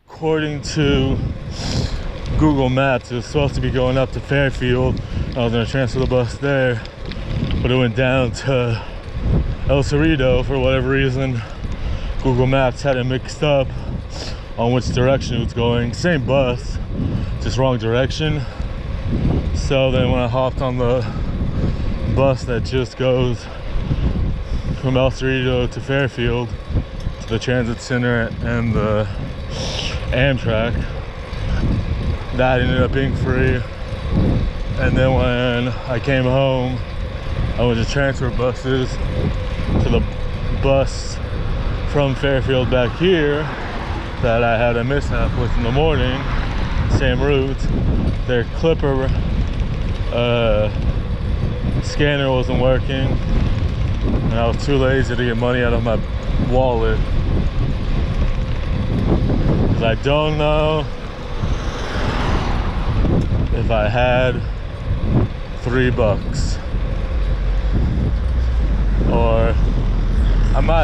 According to Google Maps, it was supposed to be going up to Fairfield. I was gonna transfer the bus there, but it went down to El Cerrito for whatever reason. Google Maps had it mixed up on which direction it was going. Same bus, just wrong direction. So then when I hopped on the bus that just goes from El Cerrito to Fairfield to the transit center and the Amtrak, that ended up being free. And then when I came home, I went to transfer buses to the bus from Fairfield back here that I had a mishap with in the morning. Same route. Their Clipper scanner wasn't working, and I was too lazy to get money out of my wallet. Because I don't know if I had $3.